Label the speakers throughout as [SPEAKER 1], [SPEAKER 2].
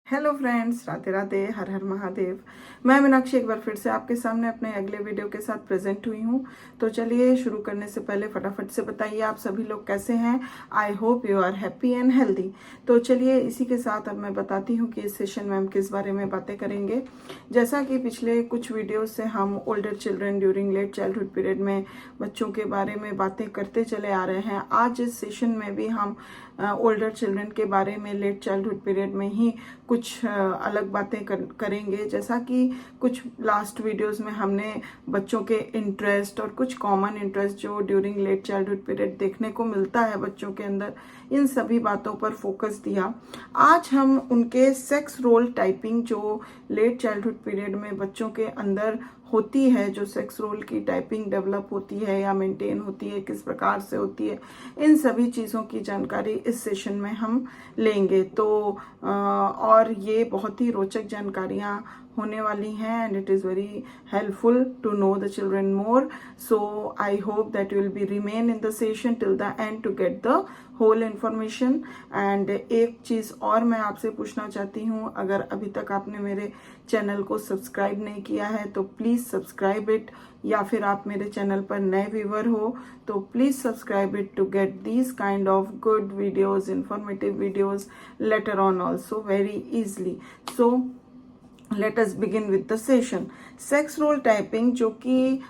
[SPEAKER 1] Hello friends, Radhe Radhe, हर हर महादेव। मैं मीनाक्षी एक बार फिर से आपके सामने अपने अगले वीडियो के साथ प्रेजेंट हुई हूँ। तो चलिए शुरू करने से पहले फटाफट से बताइए आप सभी लोग कैसे हैं। I hope you are happy and healthy. तो चलिए इसी के साथ अब मैं बताती हूँ कि इस सेशन में हम किस बारे में बातें करेंगे। जैसा कि पिछले कुछ वीडियो से हम older children during late childhood period में बच्चों के बारे में बातें करते चले आ रहे हैं, आज इस सेशन में भी हम ओल्डर चिल्ड्रन के बारे में लेट चाइल्डहुड पीरियड में ही कुछ अलग बातें करेंगे। जैसा कि कुछ लास्ट वीडियोस में हमने बच्चों के इंटरेस्ट और कुछ कॉमन इंटरेस्ट जो ड्यूरिंग लेट चाइल्डहुड पीरियड देखने को मिलता है बच्चों के अंदर, इन सभी बातों पर फोकस दिया। आज हम उनके सेक्स रोल टाइपिंग जो लेट चाइल्डहुड पीरियड में बच्चों के अंदर होती है, जो सेक्स रोल की टाइपिंग डेवलप होती है या मेंटेन होती है, किस प्रकार से होती है, इन सभी चीज़ों की जानकारी इस सेशन में हम लेंगे। तो और ये बहुत ही रोचक जानकारियाँ होने वाली हैं and it is very helpful to know the children more. So I hope that you will be remain in the session till the end to get the whole information. And एक चीज़ और मैं आपसे पूछना चाहती हूँ, अगर अभी तक आपने मेरे चैनल को सब्सक्राइब नहीं किया है तो प्लीज़ सब्सक्राइब इट, या फिर आप मेरे चैनल पर नए व्यूवर हो तो please subscribe it to get these kind of good videos, informative videos later on also very easily. So let us begin with the session. Sex role typing जो कि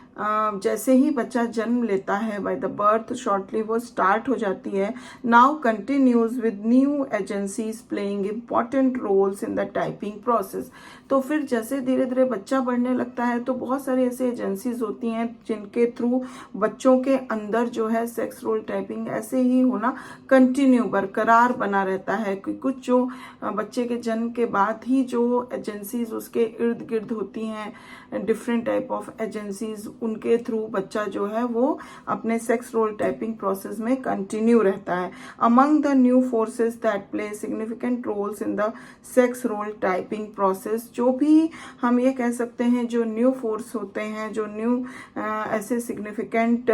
[SPEAKER 1] जैसे ही बच्चा जन्म लेता है बाय द बर्थ शॉर्टली वो start हो जाती है, now continues with new agencies playing important roles in the typing process. तो फिर जैसे धीरे धीरे बच्चा बढ़ने लगता है तो बहुत सारी ऐसी एजेंसीज होती हैं जिनके थ्रू बच्चों के अंदर जो है सेक्स रोल टाइपिंग ऐसे ही होना कंटिन्यू बरकरार बना रहता है। कि कुछ जो बच्चे के जन्म के बाद ही जो एजेंसीज उसके इर्द गिर्द होती हैं, डिफरेंट टाइप ऑफ एजेंसीज, उनके थ्रू बच्चा जो है वो अपने सेक्स रोल टाइपिंग प्रोसेस में कंटिन्यू रहता है। Among the new forces that play significant roles in the sex role typing process, जो भी हम ये कह सकते हैं जो न्यू फोर्स होते हैं, जो न्यू ऐसे सिग्निफिकेंट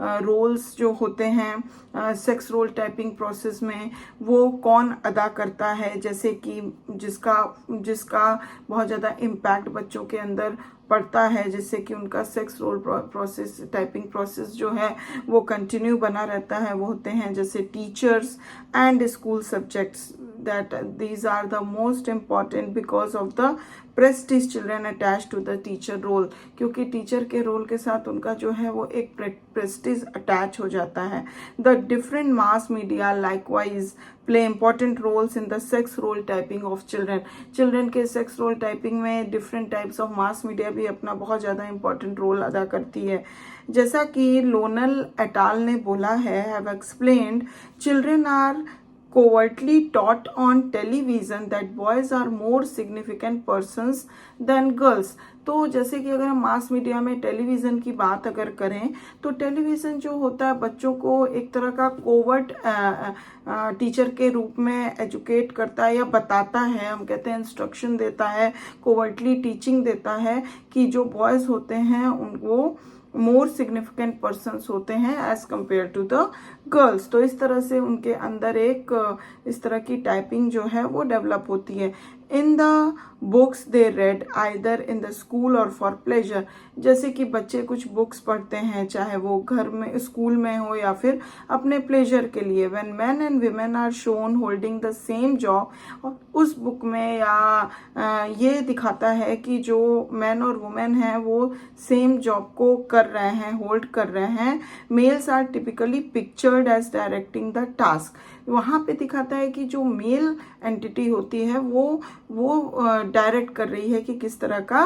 [SPEAKER 1] रोल्स जो होते हैं सेक्स रोल टाइपिंग प्रोसेस में, वो कौन अदा करता है। जैसे कि जिसका बहुत ज़्यादा इम्पैक्ट बच्चों के अंदर पड़ता है, जिससे कि उनका sex role process typing process जो है वो कंटिन्यू बना रहता है, वो होते हैं जैसे teachers and school subjects. That these are the most important because of the prestige children attach to the teacher role, क्योंकि टीचर के रोल के साथ उनका जो है वो एक प्रेस्टीज अटैच हो जाता है। The different mass media likewise play important roles in the sex role typing of children के सेक्स रोल टाइपिंग में different types of mass media भी अपना बहुत ज़्यादा इंपॉर्टेंट रोल अदा करती है। जैसा कि लोनल एटाल ने बोला है, have explained, children are covertly taught on television that boys are more significant persons than girls. तो जैसे कि अगर हम मास मीडिया में टेलीविज़न की बात अगर करें तो टेलीविज़न जो होता है बच्चों को एक तरह का कोवर्ट टीचर के रूप में एजुकेट करता है या बताता है, हम कहते हैं इंस्ट्रक्शन देता है, कोवर्टली टीचिंग देता है कि जो बॉयज़ होते हैं उनको मोर सिग्निफिकेंट पर्सन्स होते हैं as compare to the girls. तो इस तरह से उनके अंदर एक इस तरह की टाइपिंग जो है वो डेवलप होती है। In the books they red either in the school और फॉर प्लेजर, जैसे कि बच्चे कुछ बुक्स पढ़ते हैं चाहे वो घर में स्कूल में हो या फिर अपने प्लेजर के लिए। When man and women are shown holding the same job, उस बुक में या ये दिखाता है कि जो मैन और वुमेन हैं वो सेम जॉब को कर रहे हैं, होल्ड कर रहे हैं। Males are typically pictured as directing the task, वहाँ पे दिखाता है कि जो मेल एंटिटी होती है वो डायरेक्ट कर रही है कि किस तरह का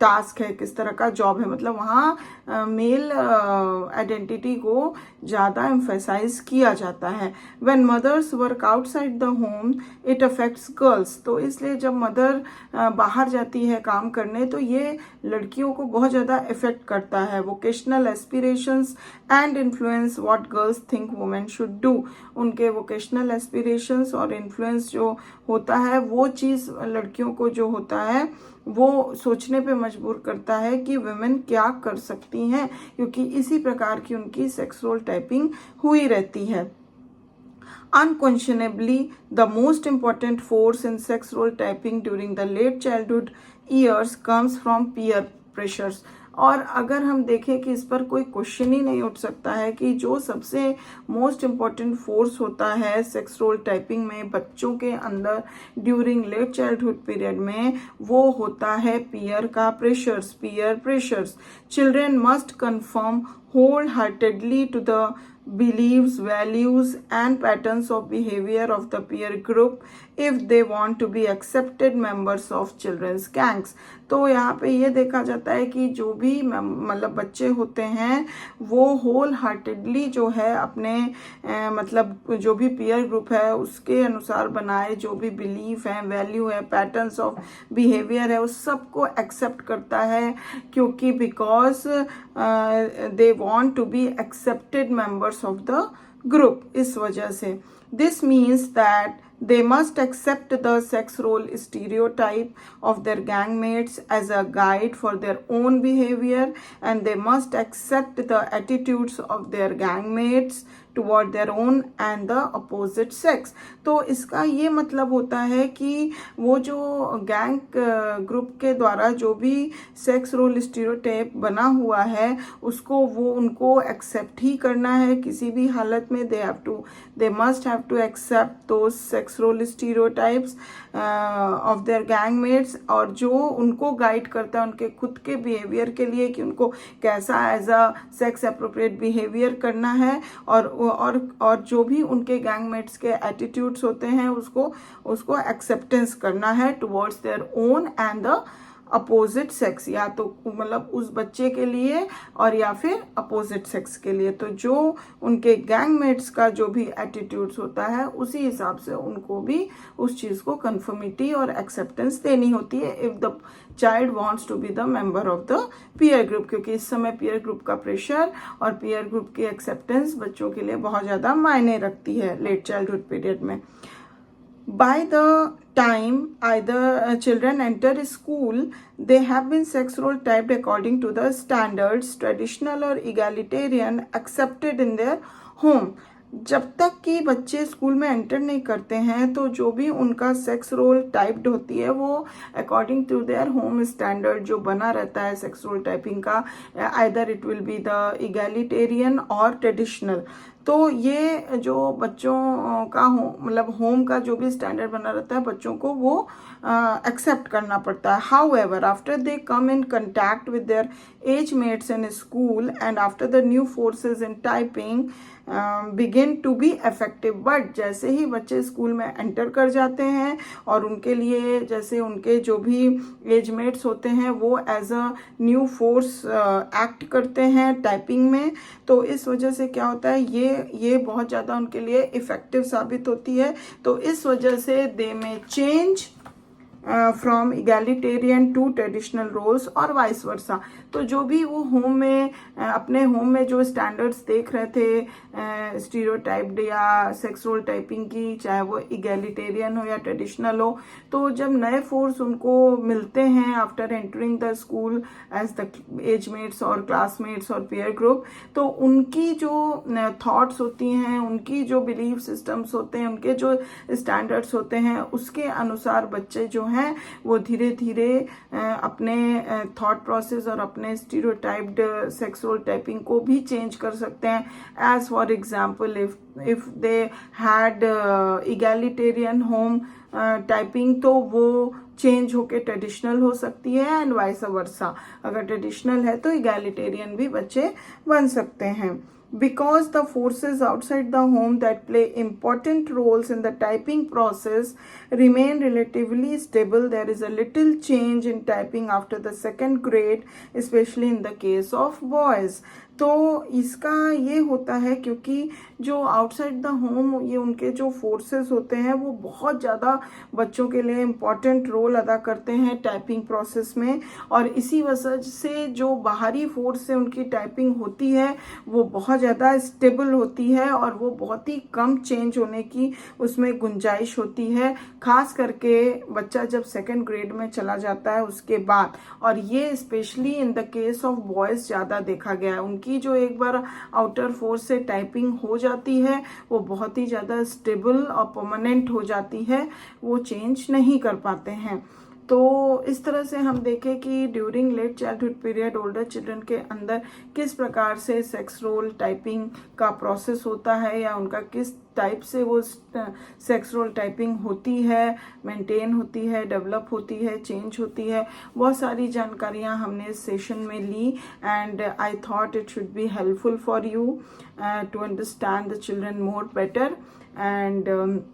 [SPEAKER 1] टास्क है, किस तरह का जॉब है। मतलब वहाँ मेल आइडेंटिटी को ज़्यादा एम्फेसाइज किया जाता है। When mothers work outside the home it affects girls, तो इसलिए जब मदर बाहर जाती है काम करने तो ये लड़कियों को बहुत ज़्यादा इफेक्ट करता है। Vocational aspirations and influence what girls think women should do, उनके वोकेशनल एस्पिरेशंस और इन्फ्लुएंस जो होता है वो चीज़ लड़कियों को जो होता है वो सोचने पे मजबूर करता है कि वुमेन क्या कर सकती हैं, क्योंकि इसी प्रकार की उनकी सेक्स रोल टाइपिंग हुई रहती है। Unquestionably, the most important force in sex role typing during the late childhood years comes from peer pressures. और अगर हम देखें कि इस पर कोई क्वेश्चन ही नहीं उठ सकता है कि जो सबसे मोस्ट इम्पॉर्टेंट फोर्स होता है सेक्स रोल टाइपिंग में बच्चों के अंदर ड्यूरिंग लेट चाइल्डहुड पीरियड में, वो होता है पीयर का pressures, peer pressures. Children must confirm wholeheartedly to the beliefs, values and patterns of behavior of the peer group if they want to be accepted members of children's gangs. तो यहाँ पे ये देखा जाता है कि जो भी मतलब बच्चे होते हैं वो होल हार्टेडली जो है अपने मतलब जो भी पीयर ग्रुप है उसके अनुसार बनाए जो भी बिलीफ है, वैल्यू है, पैटर्न्स ऑफ बिहेवियर है, उस सबको एक्सेप्ट करता है क्योंकि because they want to be accepted members of the group. इस वजह से this means that they must accept the sex role stereotype of their gang mates as a guide for their own behavior and they must accept the attitudes of their gang mates toward their own and the opposite sex. तो इसका ये मतलब होता है कि वो जो gang group के द्वारा जो भी सेक्स रोल स्टीरियोटाइप बना हुआ है उसको वो उनको एक्सेप्ट ही करना है किसी भी हालत में. they must have to accept those sex role stereotypes of their gang mates और जो उनको गाइड करता है उनके खुद के बिहेवियर के लिए कि उनको कैसा as a sex appropriate behaviour करना है और जो भी उनके गैंगमेट्स के एटीट्यूड्स होते हैं उसको एक्सेप्टेंस करना है towards their own and the opposite sex, या तो मतलब उस बच्चे के लिए और या फिर अपोजिट सेक्स के लिए. तो जो उनके गैंगमेट्स का जो भी एटीट्यूड्स होता है उसी हिसाब से उनको भी उस चीज़ को कंफर्मिटी और एक्सेप्टेंस देनी होती है if the child wants to be the member of the peer group, क्योंकि इस समय पीयर ग्रुप का प्रेशर और पीयर ग्रुप की एक्सेप्टेंस बच्चों के लिए बहुत ज़्यादा मायने रखती है लेट चाइल्डहुड पीरियड में. By the time either children enter school, they have been sex role typed according to the standards, traditional or egalitarian, accepted in their home. जब तक कि बच्चे स्कूल में एंटर नहीं करते हैं तो जो भी उनका सेक्स रोल टाइप्ड होती है वो according to their home standard जो बना रहता है सेक्स रोल टाइपिंग का, either it will be the egalitarian और ट्रेडिशनल. तो ये जो बच्चों का मतलब होम का जो भी स्टैंडर्ड बना रहता है बच्चों को वो एक्सेप्ट करना पड़ता है. However after they come in contact with their age mates in school and after the new forces in typing begin to be effective. But जैसे ही बच्चे स्कूल में एंटर कर जाते हैं और उनके लिए जैसे उनके जो भी एजमेट्स होते हैं वो as a new force act करते हैं टाइपिंग में, तो इस वजह से क्या होता है ये बहुत ज़्यादा उनके लिए इफ़ेक्टिव साबित होती है. तो इस वजह से they may change from egalitarian to traditional roles और वाइस वर्सा. तो जो भी वो होम में अपने होम में जो स्टैंडर्ड्स देख रहे थे स्टीरियोटाइप्ड या सेक्स रोल टाइपिंग की, चाहे वो इगैलिटेरियन हो या ट्रेडिशनल हो, तो जब नए फोर्स उनको मिलते हैं after entering the school as the agemates और क्लासमेट्स और पीयर ग्रुप, तो उनकी जो थॉट्स होती हैं, उनकी जो बिलीफ सिस्टम्स होते हैं, उनके जो स्टैंडर्ड्स होते हैं उसके अनुसार बच्चे जो हैं वो धीरे धीरे अपने थॉट प्रोसेस और अपने स्टीरियोटाइप्ड सेक्स रोल टाइपिंग को भी चेंज कर सकते हैं. As for example if they had egalitarian home typing तो वो चेंज होके ट्रेडिशनल हो सकती है एंड वाइस वर्सा. अगर ट्रेडिशनल है तो इगैलिटेरियन भी बच्चे बन सकते हैं. Because the forces outside the home that play important roles in the typing process remain relatively stable, there is a little change in typing after the second grade, especially in the case of boys. तो इसका ये होता है क्योंकि जो outside the home ये उनके जो फोर्सेस होते हैं वो बहुत ज़्यादा बच्चों के लिए इम्पॉर्टेंट रोल अदा करते हैं टाइपिंग प्रोसेस में, और इसी वजह से जो बाहरी फोर्स से उनकी टाइपिंग होती है वो बहुत ज़्यादा स्टेबल होती है और वो बहुत ही कम चेंज होने की उसमें गुंजाइश होती है, खास करके बच्चा जब सेकेंड ग्रेड में चला जाता है उसके बाद. और ये specially in the case of boys ज़्यादा देखा गया है. उनकी क्योंकि जो एक बार आउटर फोर्स से टाइपिंग हो जाती है वो बहुत ही ज़्यादा स्टेबल और परमानेंट हो जाती है, वो चेंज नहीं कर पाते हैं। तो इस तरह से हम देखें कि during late childhood period older children के अंदर किस प्रकार से सेक्स रोल टाइपिंग का प्रोसेस होता है, या उनका किस टाइप से वो सेक्स रोल टाइपिंग होती है, मेंटेन होती है, डेवलप होती है, चेंज होती है, बहुत सारी जानकारियां हमने इस सेशन में ली। And I thought it should be helpful for you to understand the children more better. And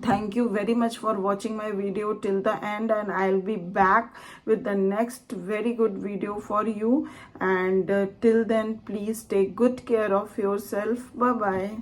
[SPEAKER 1] thank you very much for watching my video till the end, and I'll be back with the next very good video for you. And till then, please take good care of yourself. Bye bye.